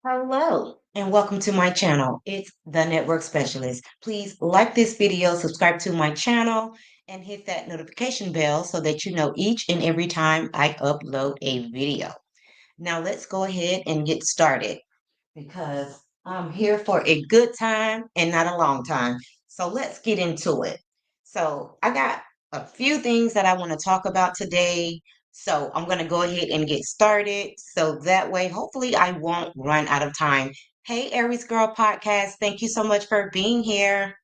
Hello and welcome to my channel. It's the Network Specialist. Please like this video, subscribe to my channel, and hit that notification bell so that you know each and every time I upload a video. Now let's go ahead and get started because I'm here for a good time and not a long time. So let's get into it. So I got a few things that I want to talk about today. So I'm going to go ahead and get started. So that way, hopefully, I won't run out of time. Hey, Aries Girl Podcast, thank you so much for being here.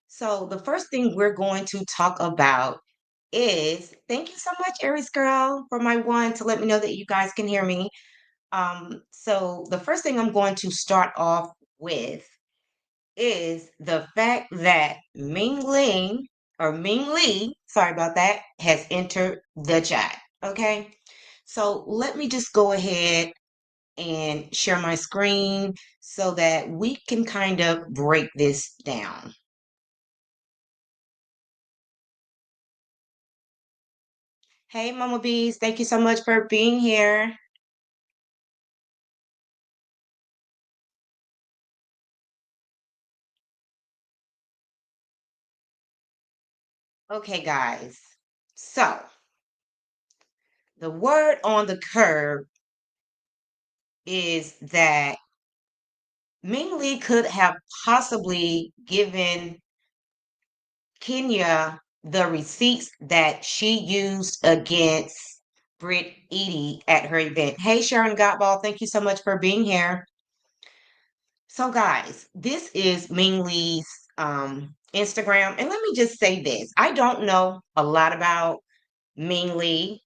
So the first thing we're going to talk about is thank you so much, Aries Girl, for my one to let me know that you guys can hear me. So the first thing I'm going to start off with is the fact that Ming Lee, sorry about that, has entered the chat. Okay. So let me just go ahead and share my screen so that we can kind of break this down. Hey, Mama Bees, thank you so much for being here. Okay, guys. So the word on the curb is that Ming Lee could have possibly given Kenya the receipts that she used against Brit Eady at her event. Hey, Sharon Gottball, thank you so much for being here. So, guys, this is Ming Lee's Instagram. And let me just say this, I don't know a lot about Ming Lee.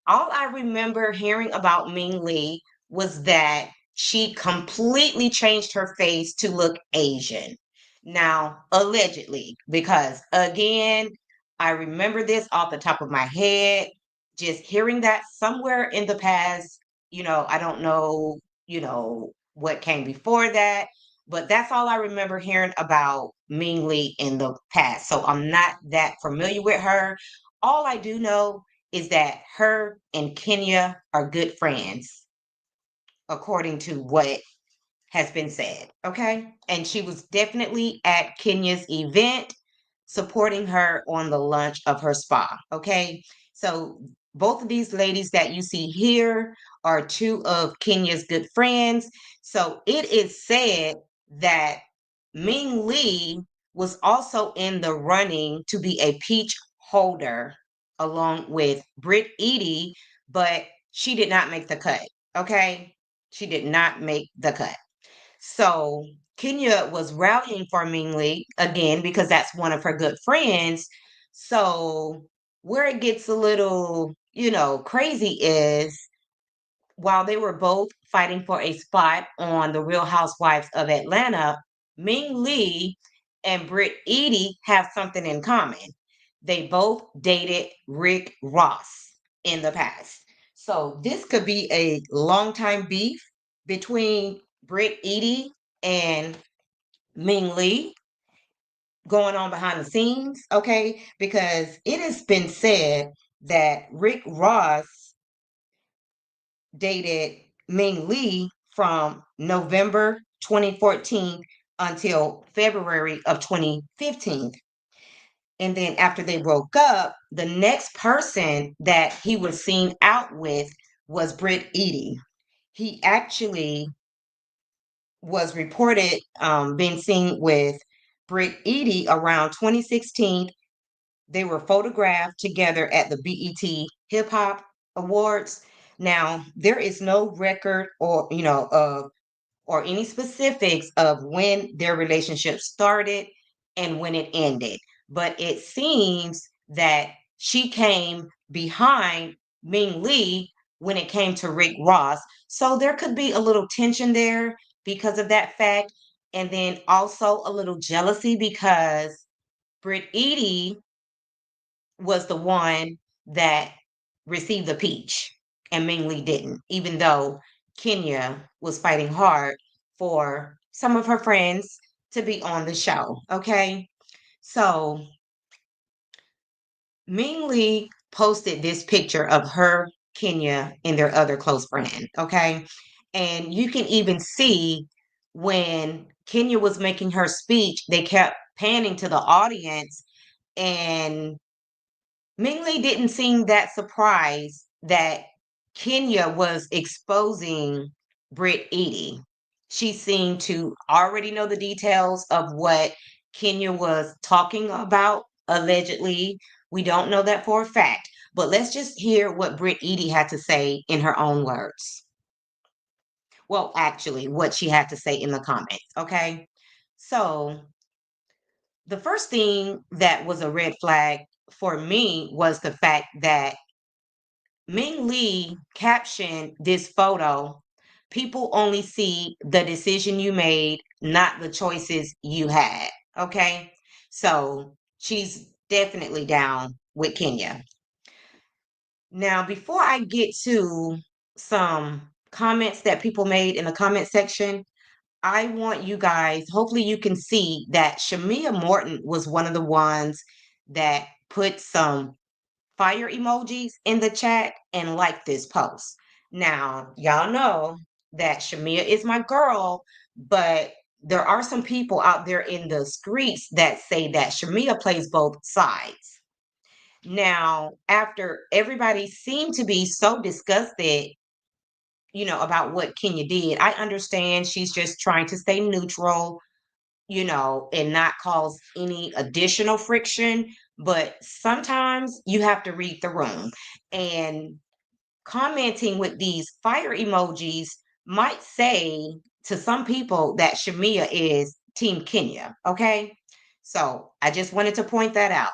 All I remember hearing about Ming Lee was that she completely changed her face to look Asian. Now, allegedly, because again, I remember this off the top of my head, just hearing that somewhere in the past, I don't know, what came before that, but that's all I remember hearing about Ming Lee in the past. So I'm not that familiar with her. All I do know is that her and Kenya are good friends, according to what has been said. Okay. And she was definitely at Kenya's event, supporting her on the launch of her spa. Okay. So both of these ladies that you see here are two of Kenya's good friends. So it is said that Ming Lee was also in the running to be a peach holder along with Brit Eady, but she did not make the cut. Okay. She did not make the cut. So Kenya was rallying for Ming Lee again because that's one of her good friends. So where it gets a little, crazy is while they were both fighting for a spot on the Real Housewives of Atlanta, Ming Lee and Brit Eady have something in common. They both dated Rick Ross in the past. So this could be a long time beef between Brit Eady and Ming Lee going on behind the scenes, okay? Because it has been said that Rick Ross dated Ming Lee from November 2014 until February of 2015. And then after they broke up, the next person that he was seen out with was Brit Eady. He actually was reported being seen with Brit Eady around 2016. They were photographed together at the BET Hip Hop Awards. Now, there is no record or any specifics of when their relationship started and when it ended. But it seems that she came behind Ming Lee when it came to Rick Ross. So there could be a little tension there because of that fact. And then also a little jealousy because Britt Eady was the one that received the peach and Ming Lee didn't, even though Kenya was fighting hard for some of her friends to be on the show. Okay. So Ming Lee posted this picture of her, Kenya, and their other close friend. Okay. And you can even see when Kenya was making her speech, they kept panning to the audience, and Ming Lee didn't seem that surprised that Kenya was exposing Brit Eady. She seemed to already know the details of what Kenya was talking about, allegedly. We don't know that for a fact, but let's just hear what Brit Eady had to say in her own words. Well, actually, what she had to say in the comments. Okay. So, the first thing that was a red flag for me was the fact that Ming Lee captioned this photo, people only see the decision you made, not the choices you had. Okay. So she's definitely down with Kenya. Now, before I get to some comments that people made in the comment section, I want you guys, hopefully you can see that Shamia Morton was one of the ones that put some fire emojis in the chat and like this post. Now, y'all know that Shamia is my girl, but there are some people out there in the streets that say that Shamia plays both sides. Now, after everybody seemed to be so disgusted, about what Kenya did, I understand she's just trying to stay neutral, and not cause any additional friction. But sometimes you have to read the room. And commenting with these fire emojis might say to some people that Shamia is Team Kenya. Okay. So I just wanted to point that out.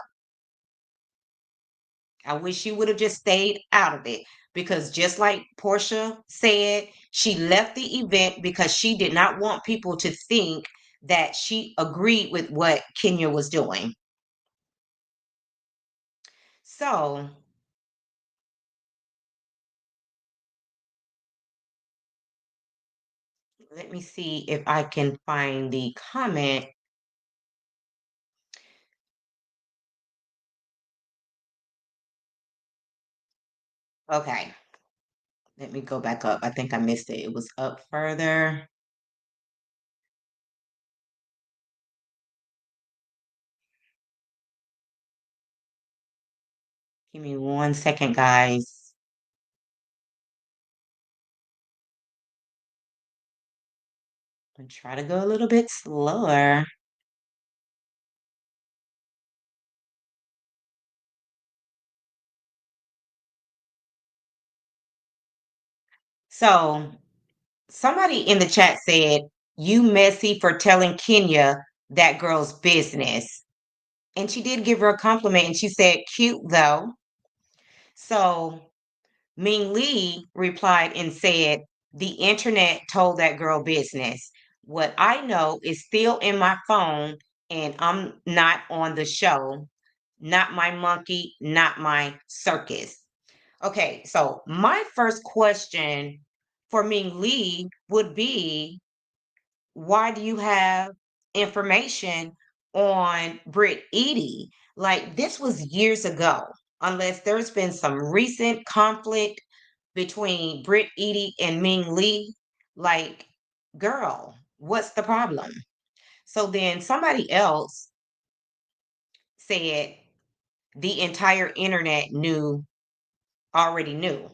I wish she would have just stayed out of it, because just like Portia said, she left the event because she did not want people to think that she agreed with what Kenya was doing. So let me see if I can find the comment. Okay, let me go back up. I think I missed it. It was up further. Give me 1 second, guys. I'm try to go a little bit slower. So somebody in the chat said, "You messy for telling Kenya that girl's business." And she did give her a compliment and she said, "Cute though." So Ming Lee replied and said, "The internet told that girl business. What I know is still in my phone, and I'm not on the show. Not my monkey, not my circus." Okay, so my first question for Ming Lee would be, why do you have information on Brit Eady? Like, this was years ago, unless there's been some recent conflict between Brit Eady and Ming Lee. Like, girl, what's the problem? So then somebody else said the entire internet already knew.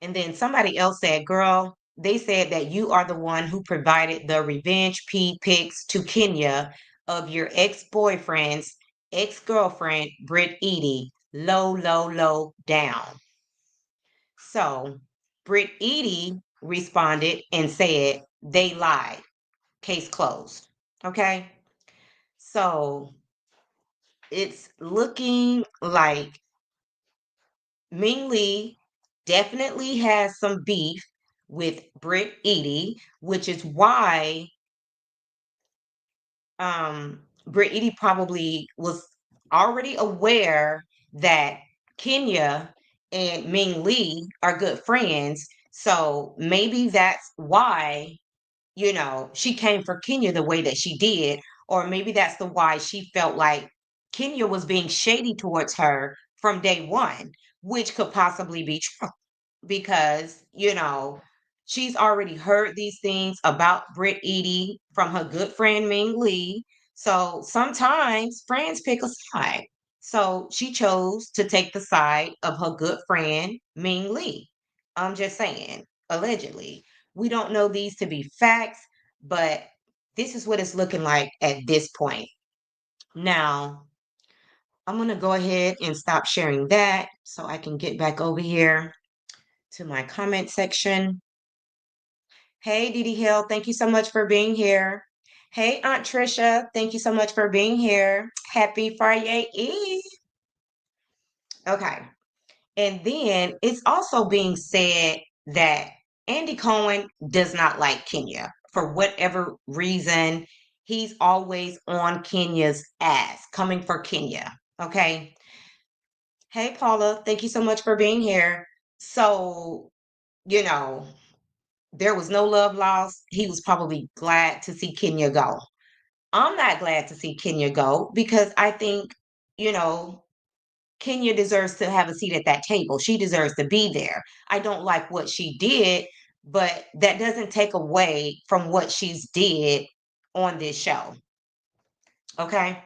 And then somebody else said, "Girl, they said that you are the one who provided the revenge pics to Kenya of your ex-boyfriend's ex-girlfriend, Brit Eady. Low, low, low down." So Brit Eady responded and said, "They lied. Case closed." Okay. So it's looking like Ming Lee definitely has some beef with Brit Eady, which is why Brit Eady probably was already aware that Kenya and Ming Lee are good friends. So maybe that's why, she came for Kenya the way that she did, or maybe that's the why she felt like Kenya was being shady towards her from day one, which could possibly be true because, she's already heard these things about Brit Eady from her good friend Ming Lee. So sometimes friends pick a side. So she chose to take the side of her good friend Ming Lee. I'm just saying, allegedly. We don't know these to be facts, but this is what it's looking like at this point. Now, I'm going to go ahead and stop sharing that so I can get back over here to my comment section. Hey, Didi Hill, thank you so much for being here. Hey, Aunt Trisha, thank you so much for being here. Happy Friday Eve. Okay. And then it's also being said that Andy Cohen does not like Kenya for whatever reason. He's always on Kenya's ass, coming for Kenya. Okay. Hey, Paula, thank you so much for being here. So, you know, there was no love lost. He was probably glad to see Kenya go. I'm not glad to see Kenya go because I think, you know, Kenya deserves to have a seat at that table. She deserves to be there. I don't like what she did, but that doesn't take away from what she's did on this show. Okay.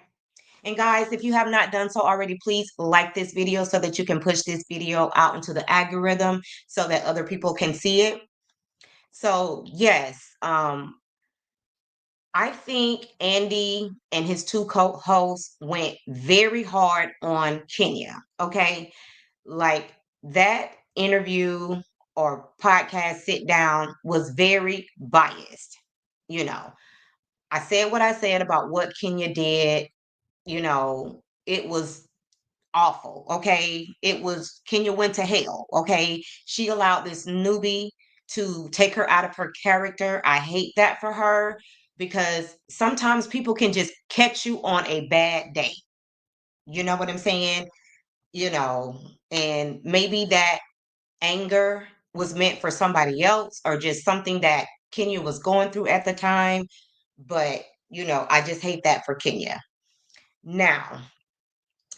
And guys, if you have not done so already, please like this video so that you can push this video out into the algorithm so that other people can see it. So yes, I think Andy and his two co-hosts went very hard on Kenya. Okay. Like that interview or podcast sit down was very biased. You know, I said what I said about what Kenya did. It was awful. Okay. It was Kenya went to hell. Okay. She allowed this newbie to take her out of her character. I hate that for her because sometimes people can just catch you on a bad day. You know what I'm saying? You know, and maybe that anger was meant for somebody else or just something that Kenya was going through at the time. But, I just hate that for Kenya. Now,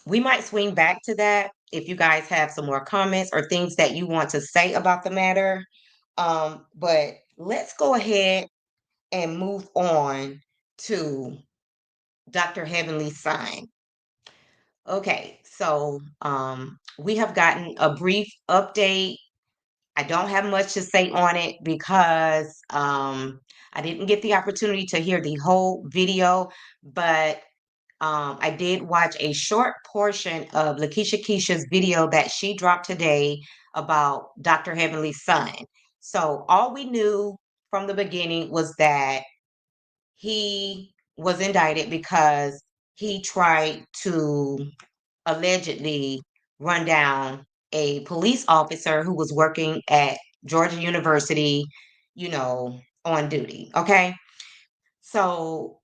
we might swing back to that if you guys have some more comments or things that you want to say about the matter. But let's go ahead and move on to Dr. Heavenly's sign. Okay, so we have gotten a brief update. I don't have much to say on it because I didn't get the opportunity to hear the whole video, but I did watch a short portion of Lakeisha Keisha's video that she dropped today about Dr. Heavenly's son. So all we knew from the beginning was that he was indicted because he tried to allegedly run down a police officer who was working at Georgia University, on duty. Okay. So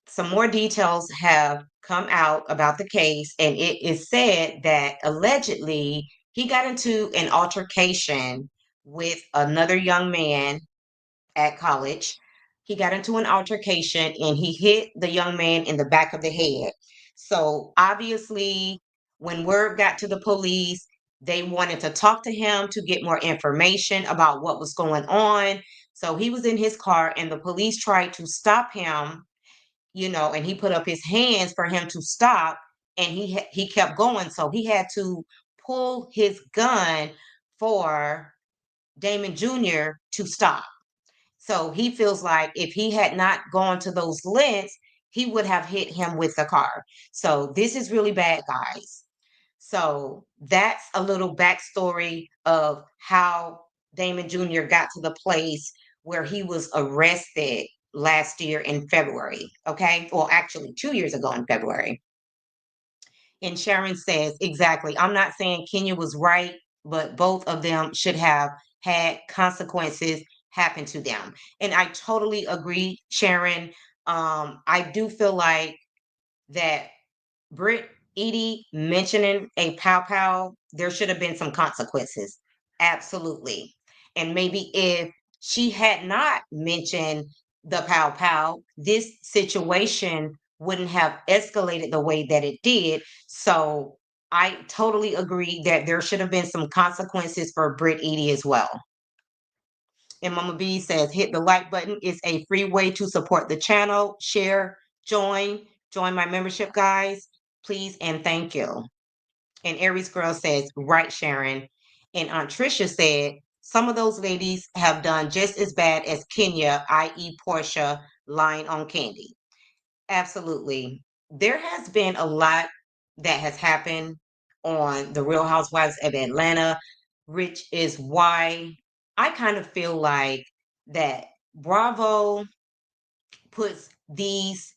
some more details have come out about the case, and it is said that allegedly he got into an altercation with another young man at college. He got into an altercation and he hit the young man in the back of the head. So obviously, when word got to the police, they wanted to talk to him to get more information about what was going on. So he was in his car and the police tried to stop him, and he put up his hands for him to stop and he kept going. So he had to pull his gun for Damon Jr. to stop. So he feels like if he had not gone to those lengths, he would have hit him with the car. So this is really bad, guys. So that's a little backstory of how Damon Jr. got to the place where he was arrested last year in February. Okay. Well, actually, 2 years ago in February. And Sharon says, exactly. I'm not saying Kenya was right, but both of them should have had consequences happen to them. And I totally agree, Sharon. I do feel like that Brit Eady mentioning a pow pow, there should have been some consequences. Absolutely. And maybe if she had not mentioned the pow pow, this situation wouldn't have escalated the way that it did. So I totally agree that there should have been some consequences for Brit Eady as well. And Mama B says, hit the like button. It's a free way to support the channel. Share, join my membership, guys. Please and thank you. And Aries Girl says, right, Sharon. And Aunt Tricia said, some of those ladies have done just as bad as Kenya, i.e. Portia, lying on Candy. Absolutely. There has been a lot that has happened on the Real Housewives of Atlanta, which is why I kind of feel like that Bravo puts these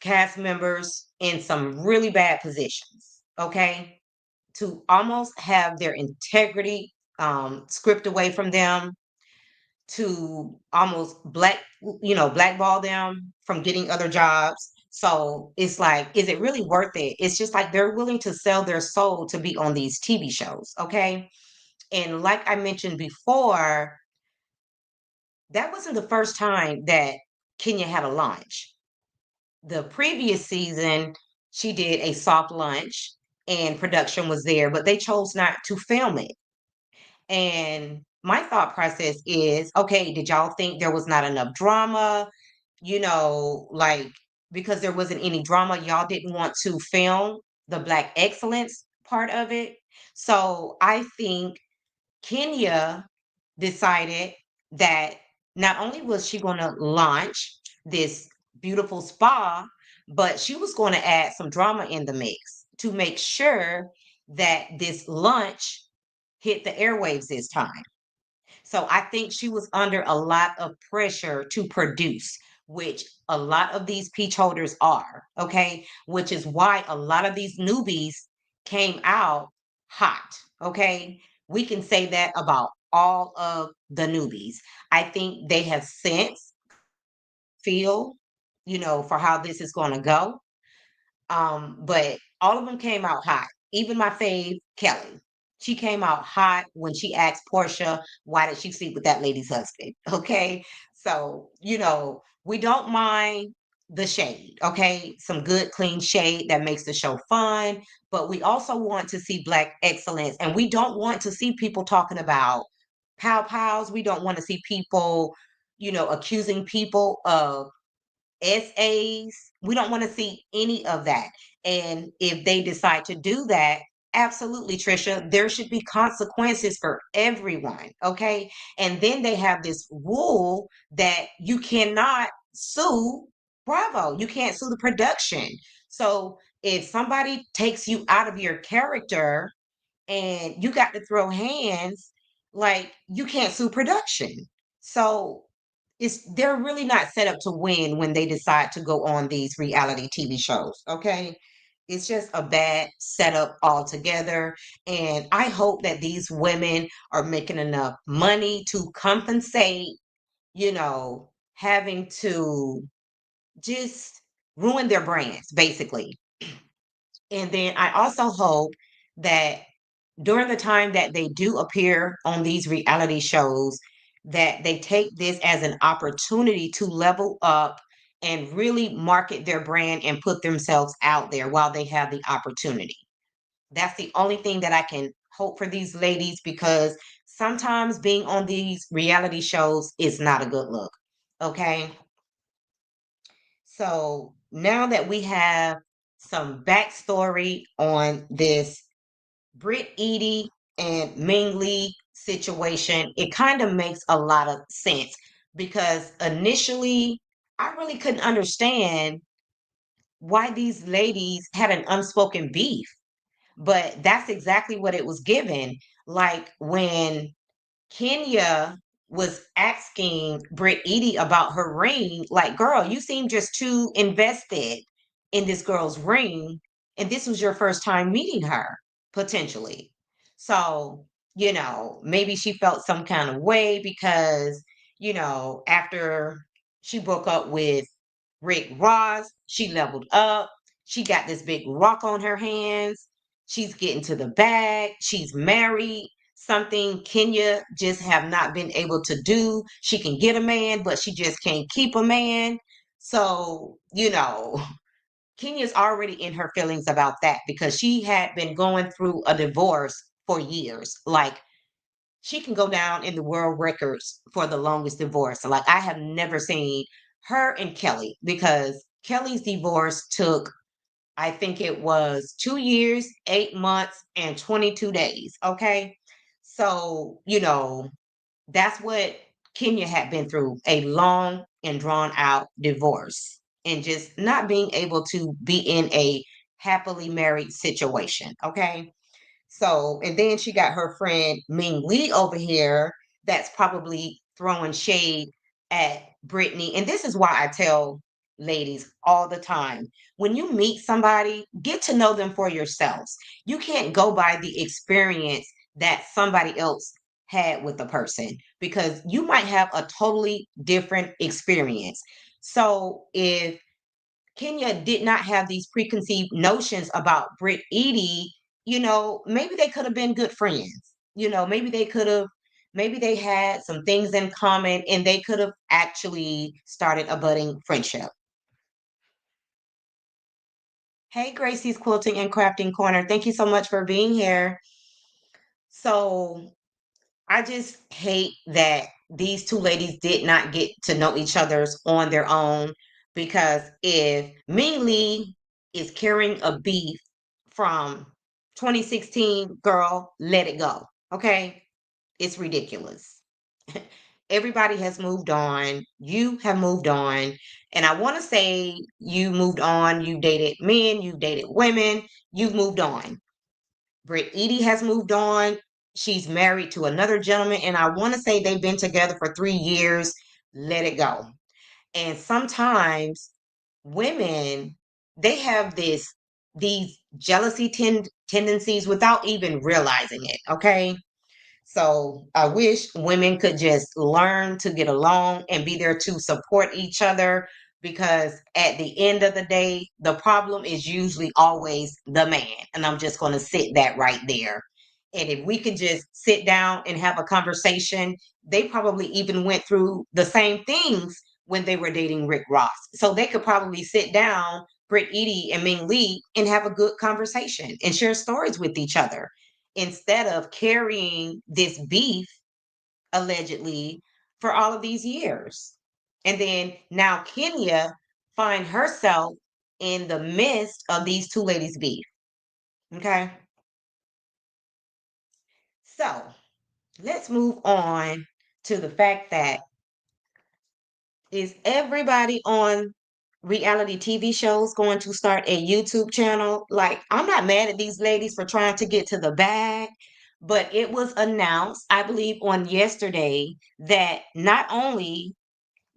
cast members in some really bad positions, okay? To almost have their integrity stripped away from them, to almost blackball them from getting other jobs. So it's like, is it really worth it? It's just like they're willing to sell their soul to be on these TV shows, okay? And like I mentioned before, that wasn't the first time that Kenya had a launch. The previous season, she did a soft launch and production was there, but they chose not to film it. And my thought process is, okay, did y'all think there was not enough drama? Like, because there wasn't any drama, y'all didn't want to film the Black excellence part of it. So I think Kenya decided that not only was she going to launch this beautiful spa, but she was going to add some drama in the mix to make sure that this lunch hit the airwaves this time. So I think she was under a lot of pressure to produce, which a lot of these peach holders are, okay? Which is why a lot of these newbies came out hot, okay? We can say that about all of the newbies. I think they have since feel, for how this is going to go. But all of them came out hot. Even my fave, Kelly. She came out hot when she asked Portia, why did she sleep with that lady's husband? Okay. So, we don't mind the shade. Okay. Some good, clean shade that makes the show fun. But we also want to see Black excellence. And we don't want to see people talking about pow pows. We don't want to see people, accusing people of SAs. We don't want to see any of that. And if they decide to do that, absolutely, Trisha, there should be consequences for everyone. Okay. And then they have this rule that you cannot sue Bravo. You can't sue the production. So if somebody takes you out of your character and you got to throw hands, like, you can't sue production. So they're really not set up to win when they decide to go on these reality TV shows, okay? It's just a bad setup altogether. And I hope that these women are making enough money to compensate, having to just ruin their brands, basically. And then I also hope that during the time that they do appear on these reality shows, that they take this as an opportunity to level up and really market their brand and put themselves out there while they have the opportunity. That's the only thing that I can hope for these ladies, because sometimes being on these reality shows is not a good look. Okay. So now that we have some backstory on this Brit Eady and Ming Lee situation, it kind of makes a lot of sense, because initially I really couldn't understand why these ladies had an unspoken beef, but that's exactly what it was given. Like when Kenya was asking Brit Eady about her ring, like, girl, you seem just too invested in this girl's ring. And this was your first time meeting her, potentially. So, maybe she felt some kind of way because, after she broke up with Rick Ross, she leveled up. She got this big rock on her hands. She's getting to the bag. She's married, something Kenya just have not been able to do. She can get a man, but she just can't keep a man. So, Kenya's already in her feelings about that because she had been going through a divorce for years. Like, she can go down in the world records for the longest divorce. Like, I have never seen her and Kelly, because Kelly's divorce took, I think it was 2 years, 8 months, and 22 days. Okay. So, that's what Kenya had been through, a long and drawn out divorce, and just not being able to be in a happily married situation. Okay. So, and then she got her friend Ming Lee over here that's probably throwing shade at Brittany. And this is why I tell ladies all the time, when you meet somebody, get to know them for yourselves. You can't go by the experience that somebody else had with the person, because you might have a totally different experience. So, if Kenya did not have these preconceived notions about Brit Eady, maybe they could have been good friends. Maybe they had some things in common and they could have actually started a budding friendship. Hey, Gracie's Quilting and Crafting Corner. Thank you so much for being here. So, I just hate that these two ladies did not get to know each other's on their own, because if Ming Lee is carrying a beef from 2016, girl, let it go. Okay? It's ridiculous. Everybody has moved on. You have moved on. And I want to say you moved on. You dated men, you dated women, you've moved on. Brit Eady has moved on. She's married to another gentleman, and I want to say they've been together for 3 years. Let it go. And sometimes women, they have these jealousy tendencies without even realizing it. Okay. So I wish women could just learn to get along and be there to support each other, because at the end of the day, the problem is usually always the man. And I'm just going to sit that right there. And if we could just sit down and have a conversation, they probably even went through the same things when they were dating Rick Ross. So they could probably sit down, Britt Eady and Ming Lee, and have a good conversation and share stories with each other, instead of carrying this beef allegedly for all of these years. And then now Kenya find herself in the midst of these two ladies' beef. Okay. So let's move on to the fact that, is everybody on reality TV shows going to start a YouTube channel? Like, I'm not mad at these ladies for trying to get to the bag, but it was announced, I believe, on yesterday, that not only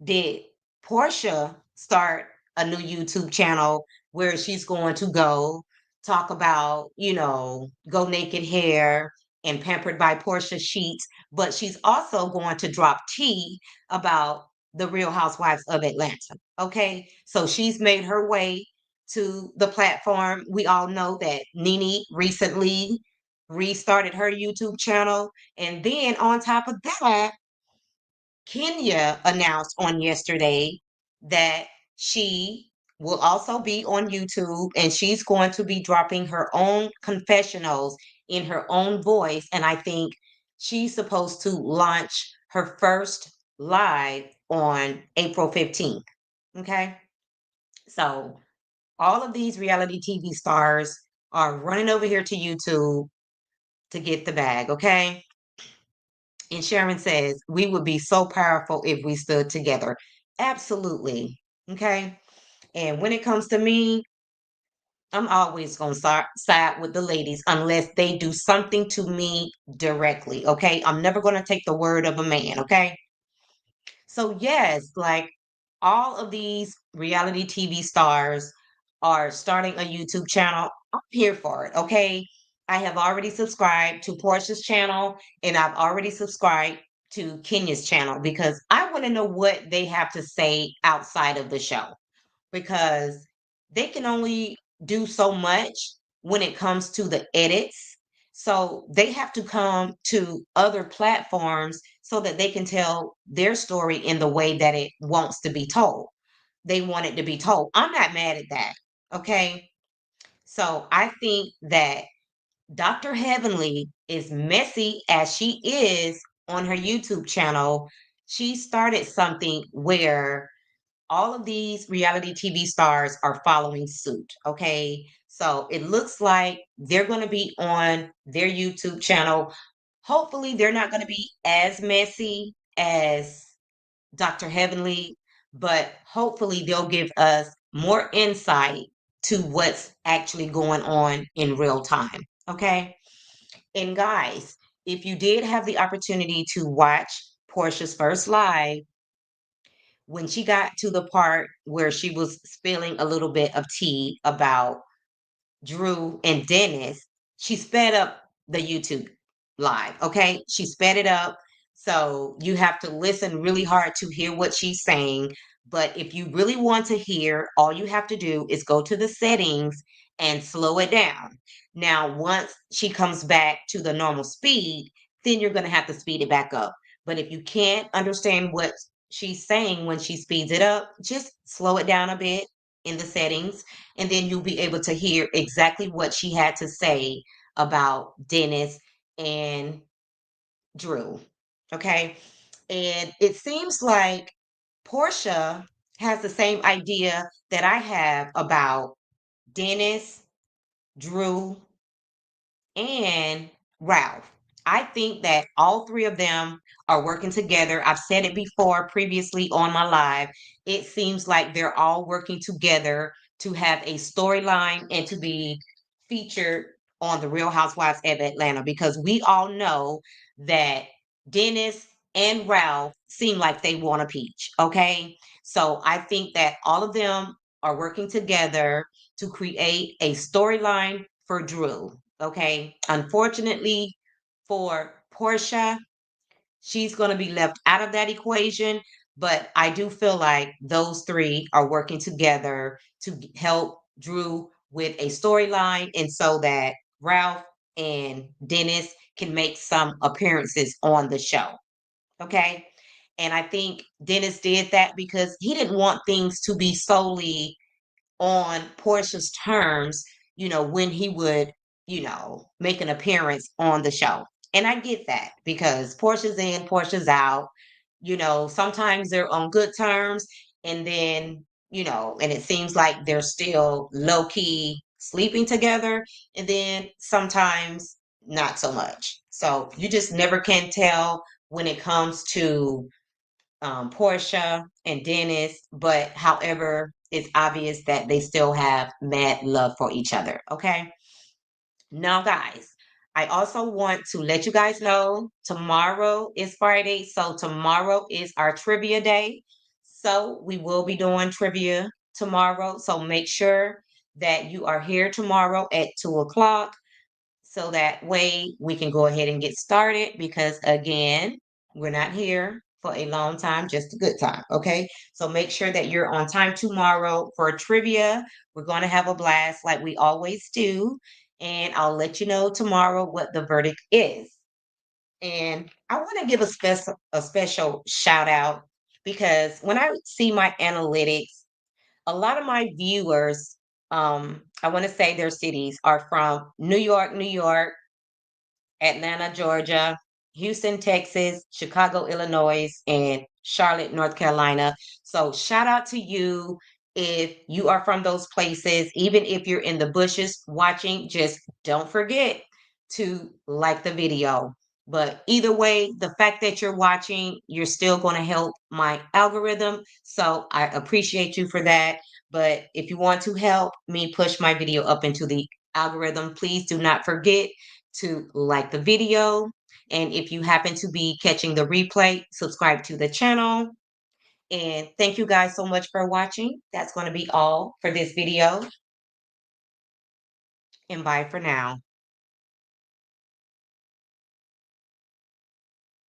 did Portia start a new YouTube channel where she's going to go talk about, go naked hair and pampered by Portia sheets, but she's also going to drop tea about the Real Housewives of Atlanta. Okay. So she's made her way to the platform. We all know that Nene recently restarted her YouTube channel. And then on top of that, Kenya announced on yesterday that she will also be on YouTube, and she's going to be dropping her own confessionals in her own voice. And I think she's supposed to launch her first live on April 15th. Okay. So all of these reality TV stars are running over here to YouTube to get the bag. Okay. And Sharon says, we would be so powerful if we stood together. Absolutely. Okay. And when it comes to me, I'm always going to side with the ladies unless they do something to me directly. Okay. I'm never going to take the word of a man. Okay. So, yes, like, all of these reality TV stars are starting a YouTube channel. I'm here for it. Okay. I have already subscribed to Portia's channel, and I've already subscribed to Kenya's channel, because I want to know what they have to say outside of the show, because they can only do so much when it comes to the edits. So they have to come to other platforms so that they can tell their story in the way that it wants to be told. they wanted to be told. I'm not mad at that. Okay. So I think that Dr. Heavenly, is messy as she is on her YouTube channel, she started something where all of these reality TV stars are following suit. Okay. So it looks like they're going to be on their YouTube channel. Hopefully, they're not going to be as messy as Dr. Heavenly, but hopefully, they'll give us more insight to what's actually going on in real time. Okay. And guys, if you did have the opportunity to watch Portia's first live, when she got to the part where she was spilling a little bit of tea about Drew and Dennis, she sped up the YouTube live. Okay. She sped it up. So you have to listen really hard to hear what she's saying. But if you really want to hear, all you have to do is go to the settings and slow it down. Now, once she comes back to the normal speed, then you're going to have to speed it back up. But if you can't understand what she's saying when she speeds it up, just slow it down a bit in the settings, and then you'll be able to hear exactly what she had to say about Dennis and Drew. Okay. And it seems like Portia has the same idea that I have about Dennis, Drew, and Ralph. I think that all three of them are working together. I've said it before previously on my live. It seems like they're all working together to have a storyline and to be featured on the Real Housewives of Atlanta, because we all know that Dennis and Ralph seem like they want a peach. Okay. So I think that all of them are working together to create a storyline for Drew. Okay. Unfortunately for Portia, she's going to be left out of that equation. But I do feel like those three are working together to help Drew with a storyline, and so that Ralph and Dennis can make some appearances on the show. Okay. And I think Dennis did that because he didn't want things to be solely on Portia's terms, when he would, make an appearance on the show. And I get that because Portia's in, Portia's out. Sometimes they're on good terms, and then, and it seems like they're still low key sleeping together. And then sometimes not so much. So you just never can tell when it comes to Portia and Dennis, but however, it's obvious that they still have mad love for each other. Okay. Now, guys, I also want to let you guys know tomorrow is Friday. So, tomorrow is our trivia day. So, we will be doing trivia tomorrow. So, make sure that you are here tomorrow at 2 o'clock, so that way we can go ahead and get started, because again, we're not here for a long time, just a good time. Okay. So make sure that you're on time tomorrow for trivia. We're going to have a blast like we always do. And I'll let you know tomorrow what the verdict is. And I want to give a special shout out, because when I see my analytics, a lot of my viewers, I want to say their cities are from New York, Atlanta, Georgia, Houston, Texas, Chicago, Illinois, and Charlotte, North Carolina. So shout out to you if you are from those places. Even if you're in the bushes watching, just don't forget to like the video. But either way, the fact that you're watching, you're still going to help my algorithm. So I appreciate you for that. But if you want to help me push my video up into the algorithm, please do not forget to like the video. And if you happen to be catching the replay, subscribe to the channel. And thank you guys so much for watching. That's going to be all for this video. And bye for now.